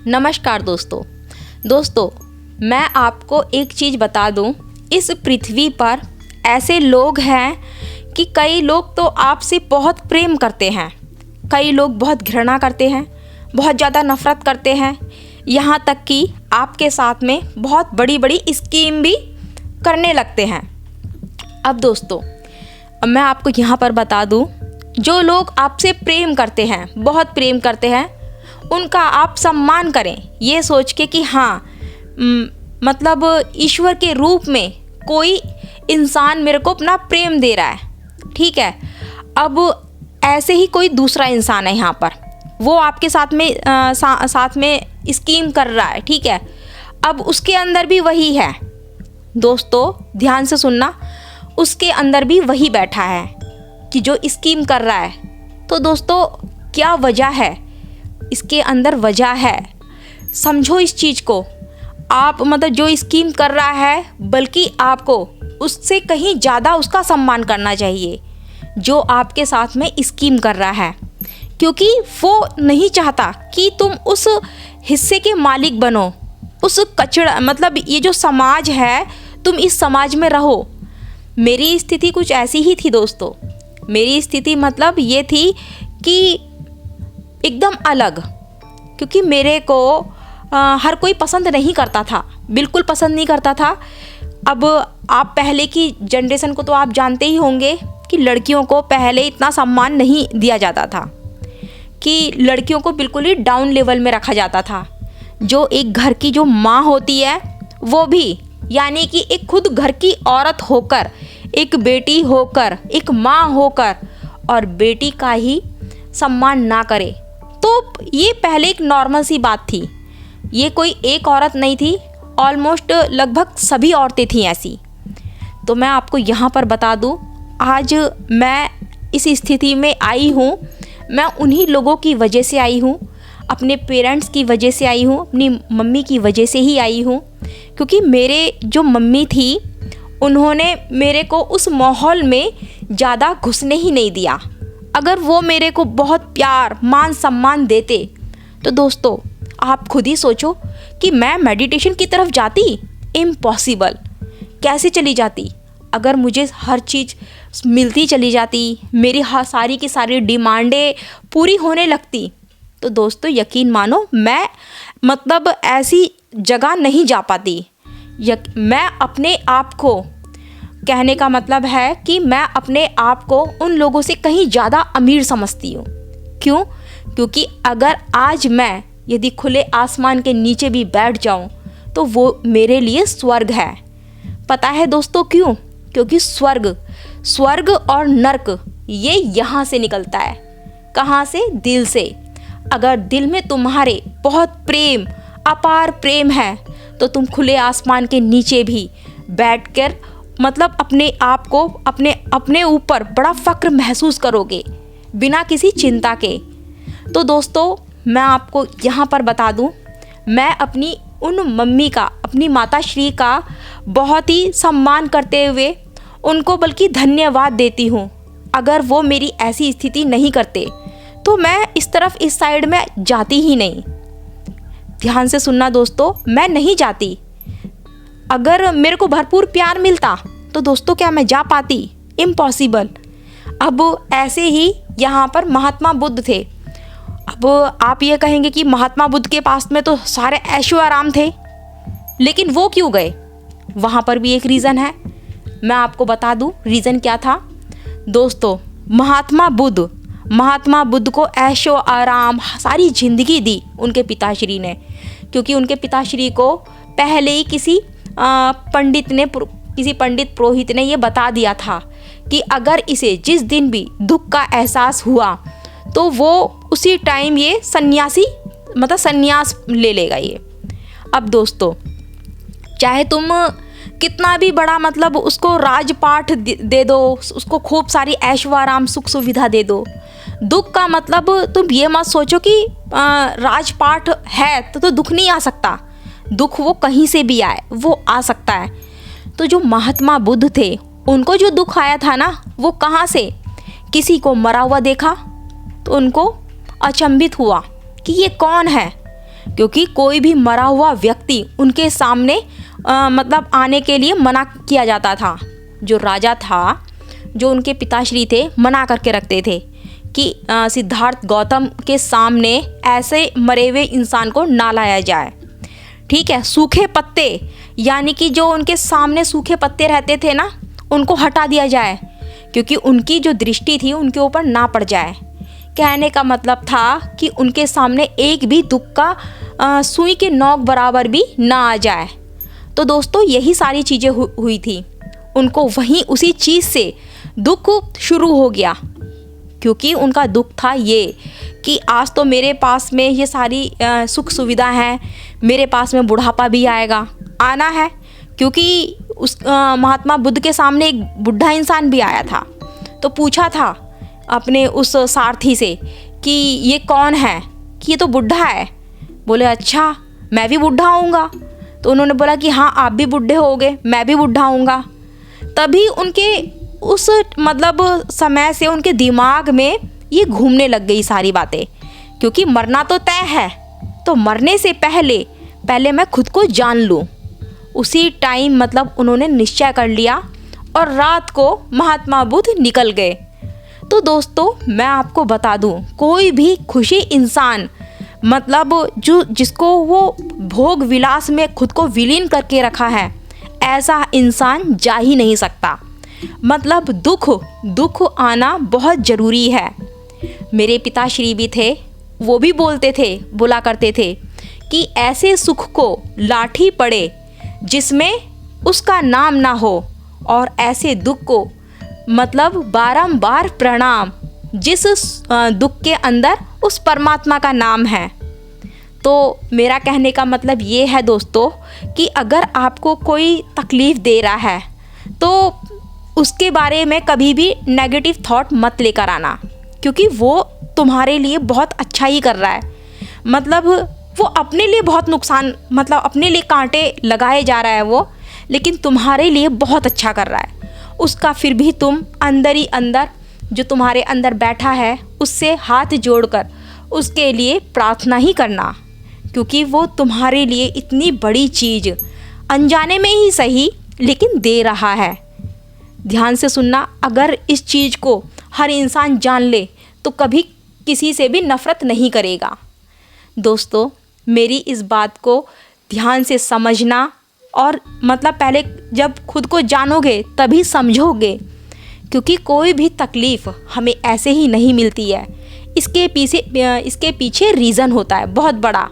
नमस्कार दोस्तों, मैं आपको एक चीज़ बता दूं। इस पृथ्वी पर ऐसे लोग हैं कि कई लोग तो आपसे बहुत प्रेम करते हैं, कई लोग बहुत घृणा करते हैं, बहुत ज़्यादा नफ़रत करते हैं, यहाँ तक कि आपके साथ में बहुत बड़ी बड़ी स्कीम भी करने लगते हैं। अब दोस्तों, मैं आपको यहाँ पर बता दूं, जो लोग आपसे प्रेम करते हैं, बहुत प्रेम करते हैं, उनका आप सम्मान करें, ये सोच के कि हाँ मतलब ईश्वर के रूप में कोई इंसान मेरे को अपना प्रेम दे रहा है। ठीक है, अब ऐसे ही कोई दूसरा इंसान है यहाँ पर, वो आपके साथ में स्कीम कर रहा है। ठीक है, अब उसके अंदर भी वही है। दोस्तों ध्यान से सुनना, उसके अंदर भी वही बैठा है कि जो स्कीम कर रहा है। तो दोस्तों क्या वजह है, इसके अंदर वजह है, समझो इस चीज़ को। आप मतलब जो स्कीम कर रहा है, बल्कि आपको उससे कहीं ज़्यादा उसका सम्मान करना चाहिए जो आपके साथ में स्कीम कर रहा है, क्योंकि वो नहीं चाहता कि तुम उस हिस्से के मालिक बनो, उस कचरा मतलब ये जो समाज है, तुम इस समाज में रहो। मेरी स्थिति कुछ ऐसी ही थी दोस्तों। मेरी स्थिति मतलब ये थी कि एकदम अलग, क्योंकि मेरे को हर कोई पसंद नहीं करता था, बिल्कुल पसंद नहीं करता था। अब आप पहले की जनरेशन को तो आप जानते ही होंगे कि लड़कियों को पहले इतना सम्मान नहीं दिया जाता था, कि लड़कियों को बिल्कुल ही डाउन लेवल में रखा जाता था। जो एक घर की जो माँ होती है, वो भी यानी कि एक खुद घर की औरत होकर, एक बेटी होकर, एक माँ होकर, और बेटी का ही सम्मान ना करे, तो ये पहले एक नॉर्मल सी बात थी। ये कोई एक औरत नहीं थी, ऑलमोस्ट लगभग सभी औरतें थीं ऐसी। तो मैं आपको यहाँ पर बता दूँ, आज मैं इस स्थिति में आई हूँ, मैं उन्हीं लोगों की वजह से आई हूँ, अपने पेरेंट्स की वजह से आई हूँ, अपनी मम्मी की वजह से ही आई हूँ। क्योंकि मेरे जो मम्मी थी, उन्होंने मेरे को उस माहौल में ज़्यादा घुसने ही नहीं दिया। अगर वो मेरे को बहुत प्यार मान सम्मान देते, तो दोस्तों आप खुद ही सोचो कि मैं मेडिटेशन की तरफ जाती। इम्पॉसिबल, कैसे चली जाती? अगर मुझे हर चीज़ मिलती चली जाती, मेरी सारी की सारी डिमांडें पूरी होने लगती, तो दोस्तों यकीन मानो मैं मतलब ऐसी जगह नहीं जा पाती। मैं अपने आप को, कहने का मतलब है कि मैं अपने आप को उन लोगों से कहीं ज़्यादा अमीर समझती हूँ। क्यों? क्योंकि अगर आज मैं यदि खुले आसमान के नीचे भी बैठ जाऊँ, तो वो मेरे लिए स्वर्ग है। पता है दोस्तों क्यों? क्योंकि स्वर्ग और नर्क ये यहाँ से निकलता है। कहाँ से? दिल से। अगर दिल में तुम्हारे बहुत प्रेम, अपार प्रेम है, तो तुम खुले आसमान के नीचे भी बैठकर मतलब अपने आप को, अपने ऊपर बड़ा फ़क्र महसूस करोगे, बिना किसी चिंता के। तो दोस्तों मैं आपको यहाँ पर बता दूँ, मैं अपनी उन मम्मी का, अपनी माताश्री का बहुत ही सम्मान करते हुए उनको बल्कि धन्यवाद देती हूँ। अगर वो मेरी ऐसी स्थिति नहीं करते, तो मैं इस तरफ, इस साइड में जाती ही नहीं। ध्यान से सुनना दोस्तों, मैं नहीं जाती। अगर मेरे को भरपूर प्यार मिलता, तो दोस्तों क्या मैं जा पाती? इम्पॉसिबल। अब ऐसे ही यहाँ पर महात्मा बुद्ध थे। अब आप ये कहेंगे कि महात्मा बुद्ध के पास में तो सारे ऐशो आराम थे, लेकिन वो क्यों गए? वहाँ पर भी एक रीज़न है, मैं आपको बता दूँ रीज़न क्या था। दोस्तों महात्मा बुद्ध को ऐशो आराम सारी ज़िंदगी दी उनके पिताश्री ने, क्योंकि उनके पिताश्री को पहले ही किसी पंडित पुरोहित ने ये बता दिया था कि अगर इसे जिस दिन भी दुख का एहसास हुआ, तो वो उसी टाइम ये संन्यास ले लेगा ये। अब दोस्तों चाहे तुम कितना भी बड़ा मतलब उसको राजपाट दे दो, उसको खूब सारी ऐशो आराम सुख सुविधा दे दो, दुख का मतलब तुम ये मत सोचो कि राजपाट है तो दुख नहीं आ सकता। दुख वो कहीं से भी आए, वो आ सकता है। तो जो महात्मा बुद्ध थे, उनको जो दुख आया था ना, वो कहाँ से? किसी को मरा हुआ देखा तो उनको अचंभित हुआ कि ये कौन है। क्योंकि कोई भी मरा हुआ व्यक्ति उनके सामने मतलब आने के लिए मना किया जाता था। जो राजा था, जो उनके पिताश्री थे, मना करके रखते थे कि सिद्धार्थ गौतम के सामने ऐसे मरे हुए इंसान को ना लाया जाए। ठीक है, सूखे पत्ते, यानी कि जो उनके सामने सूखे पत्ते रहते थे ना, उनको हटा दिया जाए, क्योंकि उनकी जो दृष्टि थी उनके ऊपर ना पड़ जाए। कहने का मतलब था कि उनके सामने एक भी दुख का सुई के नोक बराबर भी ना आ जाए। तो दोस्तों यही सारी चीज़ें हुई थी। उनको वहीं उसी चीज़ से दुख शुरू हो गया, क्योंकि उनका दुख था ये कि आज तो मेरे पास में ये सारी सुख सुविधा है, मेरे पास में बुढ़ापा भी आना है। क्योंकि उस महात्मा बुद्ध के सामने एक बूढ़ा इंसान भी आया था, तो पूछा था अपने उस सारथी से कि ये कौन है, कि ये तो बूढ़ा है। बोले अच्छा, मैं भी बूढ़ा होऊंगा। तो उन्होंने बोला कि हाँ, आप भी बूढ़े होगे, मैं भी बूढ़ा होऊंगा। तभी उनके उस मतलब समय से उनके दिमाग में ये घूमने लग गई सारी बातें, क्योंकि मरना तो तय है, तो मरने से पहले मैं खुद को जान लूँ। उसी टाइम मतलब उन्होंने निश्चय कर लिया और रात को महात्मा बुद्ध निकल गए। तो दोस्तों मैं आपको बता दूं, कोई भी खुशी इंसान मतलब जिसको वो भोग विलास में खुद को विलीन करके रखा है, ऐसा इंसान जा ही नहीं सकता। मतलब दुख आना बहुत ज़रूरी है। मेरे पिताश्री भी थे, वो भी बोला करते थे कि ऐसे सुख को लाठी पड़े जिसमें उसका नाम ना हो, और ऐसे दुख को मतलब बारंबार प्रणाम जिस दुख के अंदर उस परमात्मा का नाम है। तो मेरा कहने का मतलब ये है दोस्तों कि अगर आपको कोई तकलीफ़ दे रहा है तो उसके बारे में कभी भी नेगेटिव थॉट मत लेकर आना, क्योंकि वो तुम्हारे लिए बहुत अच्छा ही कर रहा है। मतलब वो अपने लिए बहुत नुकसान, मतलब अपने लिए कांटे लगाए जा रहा है वो, लेकिन तुम्हारे लिए बहुत अच्छा कर रहा है। उसका फिर भी तुम अंदर ही अंदर, जो तुम्हारे अंदर बैठा है, उससे हाथ जोड़कर उसके लिए प्रार्थना ही करना, क्योंकि वो तुम्हारे लिए इतनी बड़ी चीज़ अनजाने में ही सही लेकिन दे रहा है। ध्यान से सुनना, अगर इस चीज़ को हर इंसान जान ले तो कभी किसी से भी नफ़रत नहीं करेगा। दोस्तों मेरी इस बात को ध्यान से समझना, और मतलब पहले जब खुद को जानोगे तभी समझोगे, क्योंकि कोई भी तकलीफ़ हमें ऐसे ही नहीं मिलती है। इसके पीछे रीज़न होता है बहुत बड़ा।